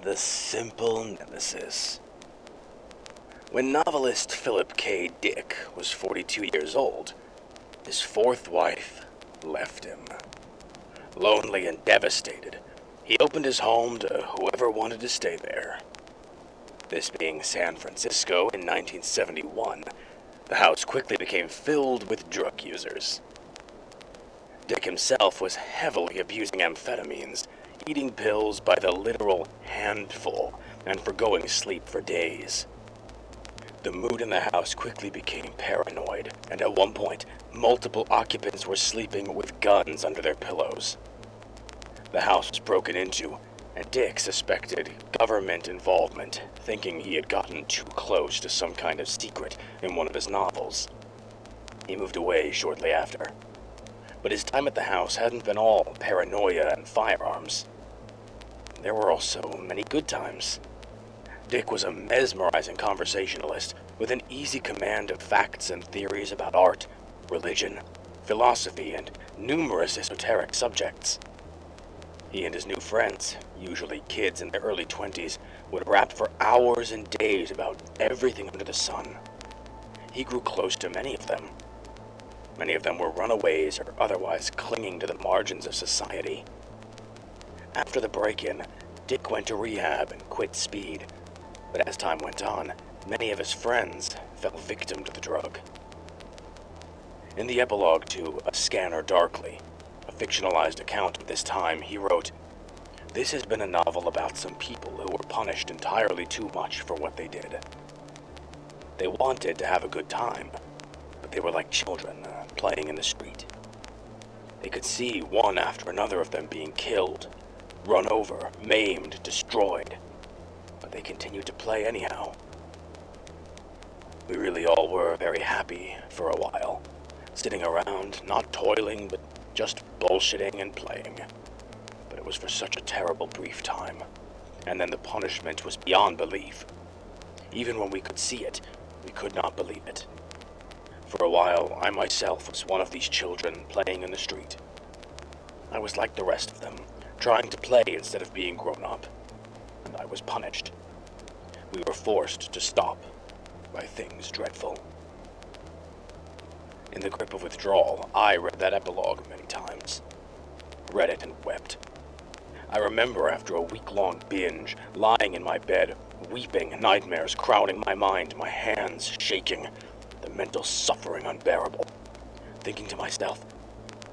The Simple Nemesis. When novelist Philip K. Dick was 42 years old, his fourth wife left him. Lonely and devastated, he opened his home to whoever wanted to stay there. This being San Francisco in 1971, the house quickly became filled with drug users. Dick himself was heavily abusing amphetamines, eating pills by the literal handful, and forgoing sleep for days. The mood in the house quickly became paranoid, and at one point, multiple occupants were sleeping with guns under their pillows. The house was broken into, and Dick suspected government involvement, thinking he had gotten too close to some kind of secret in one of his novels. He moved away shortly after. But his time at the house hadn't been all paranoia and firearms. There were also many good times. Dick was a mesmerizing conversationalist with an easy command of facts and theories about art, religion, philosophy, and numerous esoteric subjects. He and his new friends, usually kids in their early 20s, would rap for hours and days about everything under the sun. He grew close to many of them. Many of them were runaways or otherwise clinging to the margins of society. After the break-in, Dick went to rehab and quit speed, but as time went on, many of his friends fell victim to the drug. In the epilogue to A Scanner Darkly, a fictionalized account of this time, he wrote, "This has been a novel about some people who were punished entirely too much for what they did. They wanted to have a good time, but they were like children playing in the street. They could see one after another of them being killed, run over, maimed, destroyed, but they continued to play anyhow. We really all were very happy for a while, sitting around, not toiling, but just bullshitting and playing. But it was for such a terrible brief time, and then the punishment was beyond belief. Even when we could see it, we could not believe it. For a while, I myself was one of these children playing in the street. I was like the rest of them, trying to play instead of being grown up, and I was punished. We were forced to stop by things dreadful." In the grip of withdrawal, I read that epilogue many times. Read it and wept. I remember after a week-long binge, lying in my bed, weeping, nightmares crowding my mind, my hands shaking, the mental suffering unbearable, thinking to myself,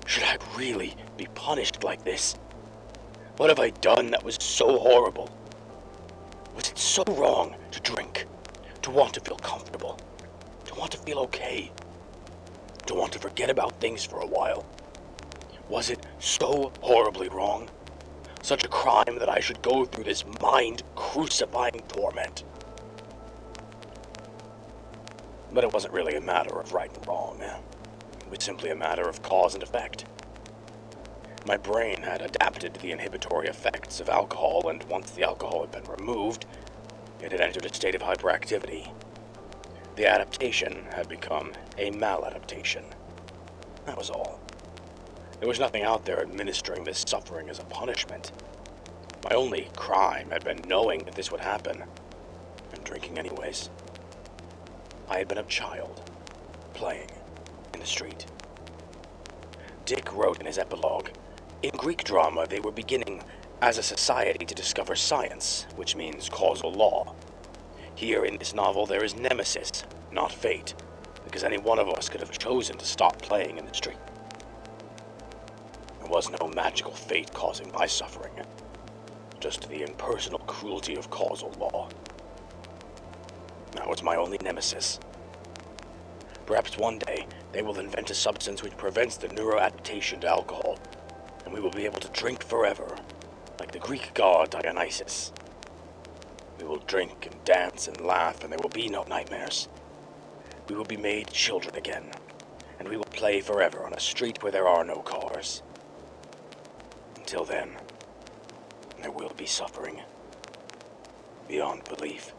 should I really be punished like this? What have I done that was so horrible? Was it so wrong to drink, to want to feel comfortable, to want to feel okay, to want to forget about things for a while? Was it so horribly wrong? Such a crime that I should go through this mind-crucifying torment? But it wasn't really a matter of right and wrong. It was simply a matter of cause and effect. My brain had adapted to the inhibitory effects of alcohol, and once the alcohol had been removed, it had entered a state of hyperactivity. The adaptation had become a maladaptation. That was all. There was nothing out there administering this suffering as a punishment. My only crime had been knowing that this would happen, and drinking anyways. I had been a child, playing in the street. Dick wrote in his epilogue, "In Greek drama, they were beginning, as a society, to discover science, which means causal law. Here in this novel, there is nemesis, not fate, because any one of us could have chosen to stop playing in the street. There was no magical fate causing my suffering, just the impersonal cruelty of causal law. That was my only nemesis. Perhaps one day, they will invent a substance which prevents the neuroadaptation to alcohol, and we will be able to drink forever, like the Greek god Dionysus. We will drink and dance and laugh, and there will be no nightmares. We will be made children again, and we will play forever on a street where there are no cars. Until then, there will be suffering beyond belief."